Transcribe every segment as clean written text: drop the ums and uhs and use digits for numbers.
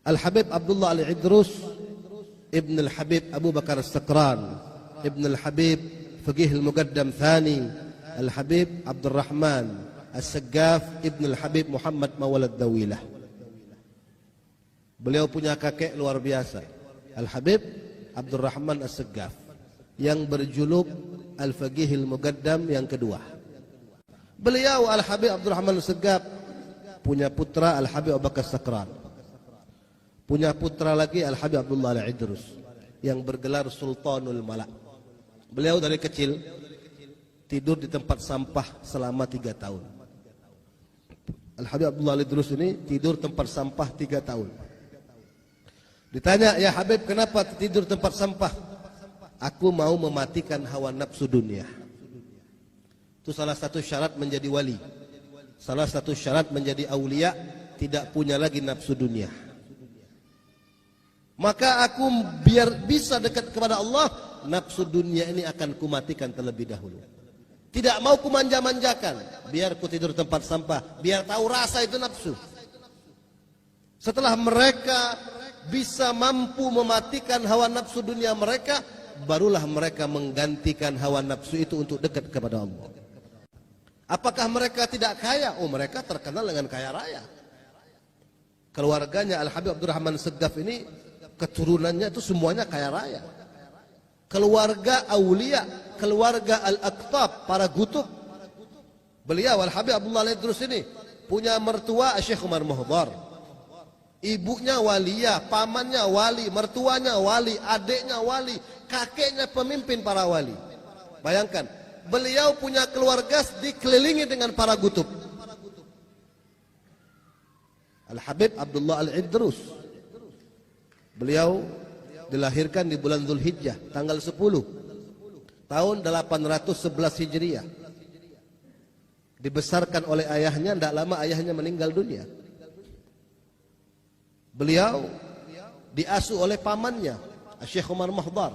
Al-Habib Abdullah Al-Idrus Ibn Al-Habib Abu Bakar As-Sakran Ibn Al-Habib Faqih Al-Muqaddam Thani Al-Habib Abdul Rahman As-Saggaf Ibn Al-Habib Muhammad Mawalad Dawilah. Beliau punya kakek luar biasa, Al-Habib Abdul Rahman As-Saggaf, yang berjuluk Al-Faqih Al-Muqaddam yang kedua. Beliau Al-Habib Abdul Rahman As-Saggaf punya putra Al-Habib Abu Bakar As-Sakran, punya putra lagi Al-Habib Abdullah Al-Idrus yang bergelar Sultanul Malak. Beliau dari kecil tidur di tempat sampah selama 3 tahun. Al-Habib Abdullah Al-Idrus ini tidur tempat sampah 3 tahun. Ditanya, "Ya Habib, kenapa tidur tempat sampah?" "Aku mau mematikan hawa nafsu dunia." Itu salah satu syarat menjadi wali. Salah satu syarat menjadi aulia, tidak punya lagi nafsu dunia. Maka aku biar bisa dekat kepada Allah, nafsu dunia ini akan kumatikan terlebih dahulu. Tidak mau kumanja-manjakan, biar ku tidur tempat sampah, biar tahu rasa itu nafsu. Setelah mereka bisa mampu mematikan hawa nafsu dunia mereka, barulah mereka menggantikan hawa nafsu itu untuk dekat kepada Allah. Apakah mereka tidak kaya? Oh, mereka terkenal dengan kaya raya. Keluarganya Al-Habib Abdul Rahman As-Saggaf ini, keturunannya itu semuanya kaya raya. Keluarga aulia, keluarga al-aqtab, para gutub. Beliau Al-Habib Abdullah Al-Idrus ini punya mertua Syekh Umar Muhdar. Ibunya waliyah, pamannya wali, mertuanya wali, adiknya wali, kakeknya pemimpin para wali. Bayangkan, beliau punya keluarga dikelilingi dengan para gutub. Al-Habib Abdullah Al-Idrus, beliau dilahirkan di bulan Dzulhijjah tanggal 10 tahun 811 Hijriah. Dibesarkan oleh ayahnya, tidak lama ayahnya meninggal dunia. Beliau diasuh oleh pamannya Syekh Umar Muhdar.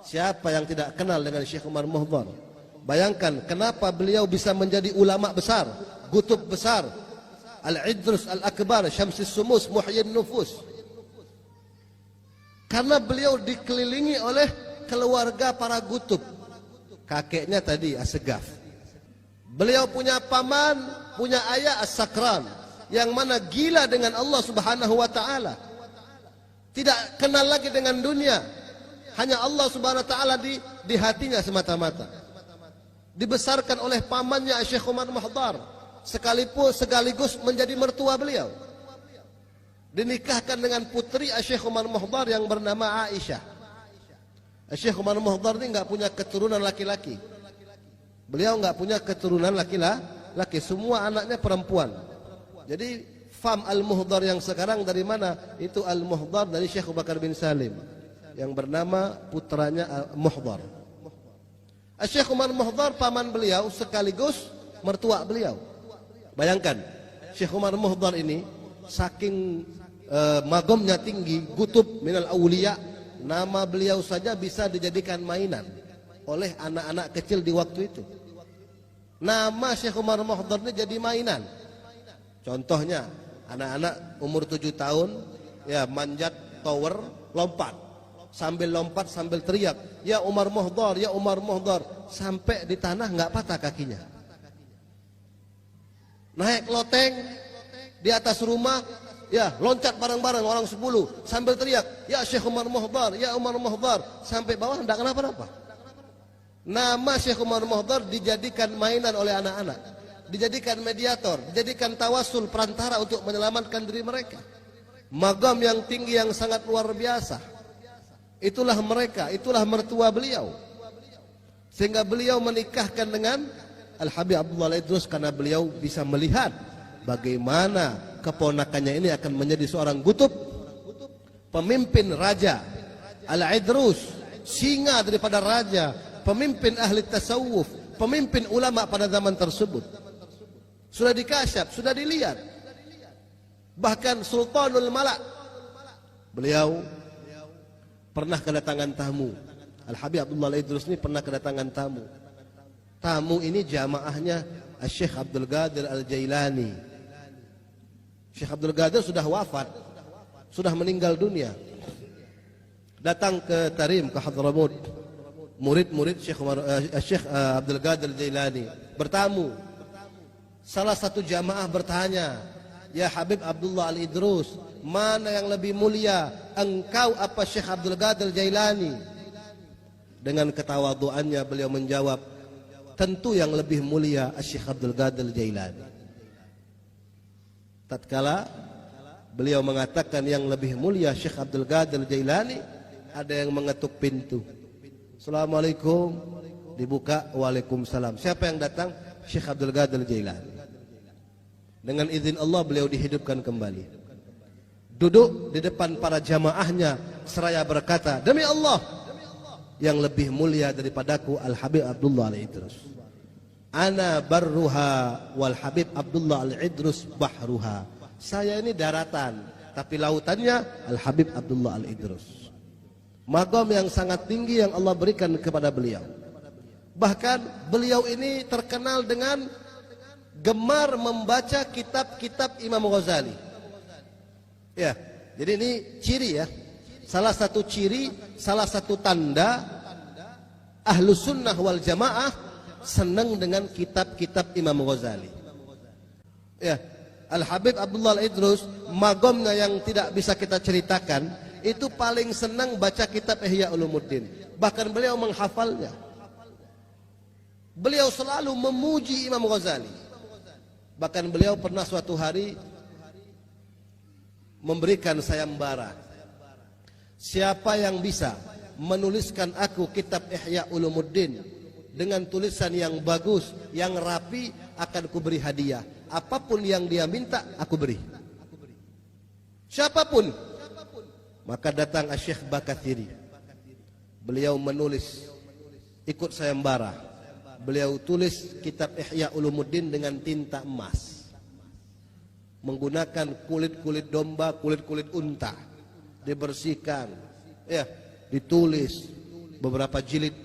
Siapa yang tidak kenal dengan Syekh Umar Muhdar? Bayangkan kenapa beliau bisa menjadi ulama besar, gutub besar, Al-Idrus Al-Akbar, Syamsis Sumus, Muhyin Nufus. Karena beliau dikelilingi oleh keluarga para gutub. Kakeknya tadi As-Saggaf. Beliau punya paman, punya ayah As-Sakran, yang mana gila dengan Allah Subhanahu wa taala. Tidak kenal lagi dengan dunia. Hanya Allah Subhanahu wa taala di hatinya semata-mata. Dibesarkan oleh pamannya Syekh Umar Muhdar, sekaligus menjadi mertua beliau. Dinikahkan dengan putri Syekh Umar Muhdar yang bernama Aisyah. Syekh Umar Muhdar ini enggak punya keturunan laki-laki. Beliau enggak punya keturunan laki-laki, semua anaknya perempuan. Jadi fam Al-Muhdar yang sekarang dari mana? Itu Al-Muhdar dari Syekh Abu Bakar bin Salim yang bernama putranya Muhdar. Syekh Umar Muhdar paman beliau sekaligus mertua beliau. Bayangkan, Syekh Umar Muhdar ini saking magomnya tinggi, gutub minal awliya, nama beliau saja bisa dijadikan mainan oleh anak-anak kecil di waktu itu. Nama Syekh Umar Muhdar ini jadi mainan. Contohnya, anak-anak umur 7 tahun ya manjat tower, lompat sambil teriak, "Ya Umar Muhdar, ya Umar Muhdar," sampai di tanah nggak patah kakinya. Naik loteng di atas rumah, ya loncat bareng-bareng orang 10 sambil teriak, "Ya Syekh Umar Muhdar, ya Umar Muhdar," sampai bawah tidak kenapa-napa. Nama Syekh Umar Muhdar dijadikan mainan oleh anak-anak, dijadikan mediator, dijadikan tawasul, perantara untuk menyelamatkan diri mereka. Magam yang tinggi yang sangat luar biasa. Itulah mereka, itulah mertua beliau. Sehingga beliau menikahkan dengan Al-Habib Abdullah Al-Idrus karena beliau bisa melihat bagaimana keponakannya ini akan menjadi seorang gutub, pemimpin raja. Al-Idrus, singa daripada raja, pemimpin ahli tasawuf, pemimpin ulama pada zaman tersebut. Sudah dikasyaf, sudah dilihat. Bahkan Sultanul Malak, beliau pernah kedatangan tamu. Al-Habib Abdullah Al-Idrus ini pernah kedatangan tamu. Tamu ini jamaahnya Syekh Abdul Qadir Al-Jailani. Syekh Abdul Qadir sudah wafat, sudah meninggal dunia. Datang ke Tarim, ke Hadramut, murid-murid Syekh Abdul Qadir Jailani bertamu. Salah satu jamaah bertanya, "Ya Habib Abdullah Al-Idrus, mana yang lebih mulia, engkau apa Syekh Abdul Qadir Jailani?" Dengan ketawaduannya beliau menjawab, "Tentu yang lebih mulia Syekh Abdul Qadir Jailani." Tatkala beliau mengatakan yang lebih mulia Syekh Abdul Qadir Jailani, ada yang mengetuk pintu. "Assalamualaikum." Dibuka, "Waalaikumsalam." Siapa yang datang? Syekh Abdul Qadir Jailani. Dengan izin Allah beliau dihidupkan kembali. Duduk di depan para jamaahnya seraya berkata, "Demi Allah, yang lebih mulia daripadaku Al-Habib Abdullah Al-Idrus. Ana barruha wal Habib Abdullah Al-Idrus bahruha." Saya ini daratan, tapi lautannya Al-Habib Abdullah Al-Idrus. Maqam yang sangat tinggi yang Allah berikan kepada beliau. Bahkan beliau ini terkenal dengan gemar membaca kitab-kitab Imam Ghazali. Ya, jadi ini ciri ya. Salah satu ciri, salah satu tanda Ahlus Sunnah wal Jamaah senang dengan kitab-kitab Imam Ghazali. Ya, Al-Habib Abdullah Al-Idrus, magomnya yang tidak bisa kita ceritakan, itu paling senang baca kitab Ihya Ulumuddin. Bahkan beliau menghafalnya. Beliau selalu memuji Imam Ghazali. Bahkan beliau pernah suatu hari memberikan sayembara. Siapa yang bisa menuliskan aku kitab Ihya Ulumuddin dengan tulisan yang bagus, yang rapi, akan kuberi hadiah. Apapun yang dia minta, aku beri. Siapapun. Maka datang Syekh Bakathiri. Beliau menulis, ikut sayembara. Beliau tulis kitab Ihya Ulumuddin dengan tinta emas, menggunakan kulit-kulit domba, kulit-kulit unta, dibersihkan, ya, ditulis beberapa jilid.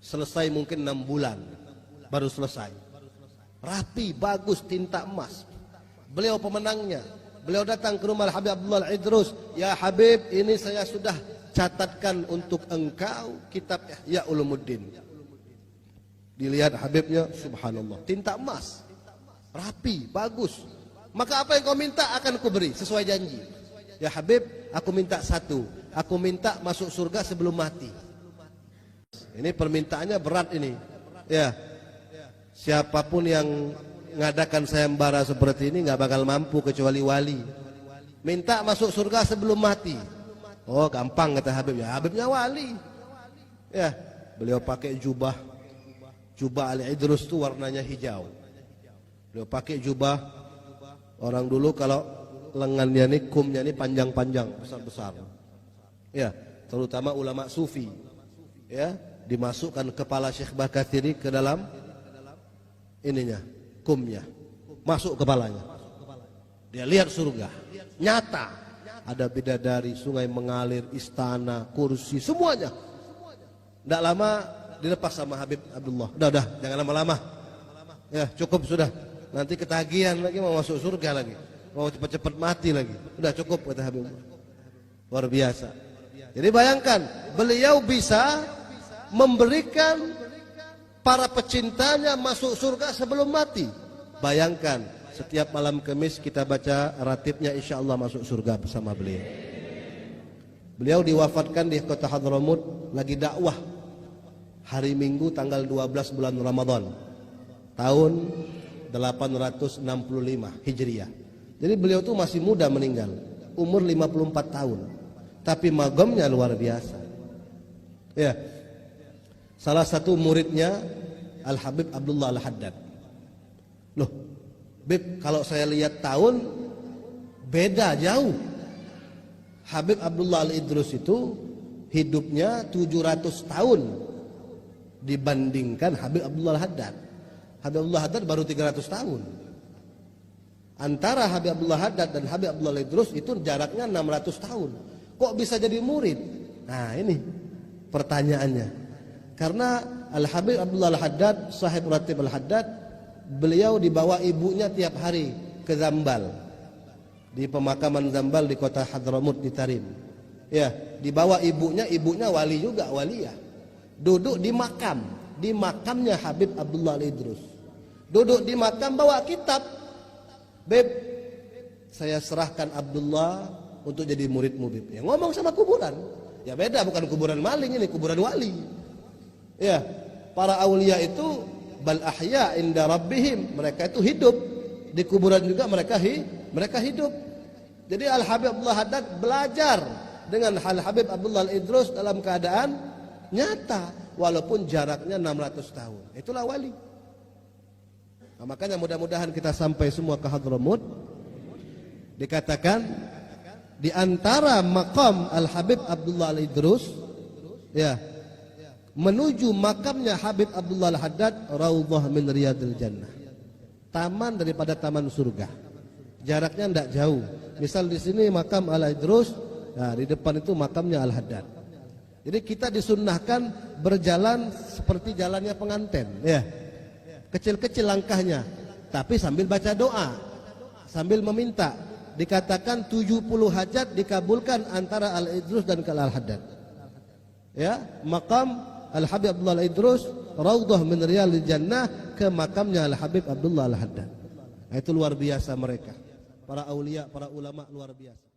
Selesai mungkin 6 bulan baru selesai. Rapi, bagus, tinta emas. Beliau pemenangnya. Beliau datang ke rumah Habib Abdullah Al-Idrus. "Ya Habib, ini saya sudah catatkan untuk engkau kitab Ihya Ulumuddin." Dilihat Habibnya, subhanallah, tinta emas, rapi, bagus. "Maka apa yang kau minta akan kuberi sesuai janji." "Ya Habib, aku minta satu. Aku minta masuk surga sebelum mati." Ini permintaannya berat ini. Ya, siapapun yang ngadakan sayembara seperti ini nggak bakal mampu kecuali wali. Minta masuk surga sebelum mati. Oh, gampang kata Habib. Ya, Habibnya wali. Ya, beliau pakai jubah. Jubah Al-Idrus itu warnanya hijau. Beliau pakai jubah. Orang dulu kalau lengannya ini, kumnya ini panjang-panjang, besar-besar. Ya, terutama ulama sufi. Ya, dimasukkan kepala Syekh Bakathiri ke dalam ininya, kumnya, masuk kepalanya. Dia lihat surga, nyata. Ada bidadari, sungai mengalir, istana, kursi, semuanya. Tidak lama dilepas sama Habib Abdullah. Udah, jangan lama-lama. Ya, cukup sudah. Nanti ketagihan lagi, mau masuk surga lagi, mau cepat-cepat mati lagi. Udah cukup kata Habib. Luar biasa. Jadi bayangkan, beliau bisa memberikan para pecintanya masuk surga sebelum mati. Bayangkan, setiap malam Kamis kita baca ratibnya, insya Allah masuk surga bersama beliau. Beliau diwafatkan di kota Hadramut, lagi dakwah hari Minggu tanggal 12 bulan Ramadan tahun 865 Hijriah. Jadi beliau tuh masih muda meninggal, umur 54 tahun. Tapi magamnya luar biasa. Ya. Salah satu muridnya Al-Habib Abdullah Al-Haddad. Loh, Bib, kalau saya lihat tahun beda jauh. Habib Abdullah Al-Idrus itu hidupnya 700 tahun dibandingkan Habib Abdullah Al-Haddad. Habib Abdullah Al-Haddad baru 300 tahun. Antara Habib Abdullah Al-Haddad dan Habib Abdullah Al-Idrus itu jaraknya 600 tahun. Kok bisa jadi murid? Nah, ini pertanyaannya. Karena Al-Habib Abdullah Al-Haddad, sahib Ratib Al-Haddad, beliau dibawa ibunya tiap hari ke Zambal. di pemakaman Zambal di kota Hadramut di Tarim. Ya, dibawa ibunya wali juga, waliyah. Duduk di makamnya Habib Abdullah Al-Idrus. Duduk di makam bawa kitab. Beb, saya serahkan Abdullah untuk jadi muridmu, Beb. Ya, ngomong sama kuburan. Ya beda, bukan kuburan maling, ini kuburan wali. Ya, para aulia itu bal ahya inda rabbihim, mereka itu hidup. Di kuburan juga mereka hidup. Jadi Al Habib Abdullah Haddad belajar dengan Al Habib Abdullah Al-Idrus dalam keadaan nyata walaupun jaraknya 600 tahun. Itulah wali. Nah, makanya mudah-mudahan kita sampai semua ke Hadramut. Dikatakan di antara makam Al Habib Abdullah Al-Idrus ya, menuju makamnya Habib Abdullah Al-Haddad raudhah min riyadil jannah. Taman daripada taman surga. Jaraknya tidak jauh. Misal di sini makam Al-Idrus, nah di depan itu makamnya Al-Haddad. Jadi kita disunnahkan berjalan seperti jalannya pengantin, ya. Kecil-kecil langkahnya, tapi sambil baca doa, sambil meminta. Dikatakan 70 hajat dikabulkan antara Al-Idrus dan Al-Haddad. Ya, makam Al-Habib Abdullah Al-Idrus raudhah min riyadil jannah ke makamnya Al-Habib Abdullah Al-Haddad. Nah, itu luar biasa mereka. Para aulia, para ulama luar biasa.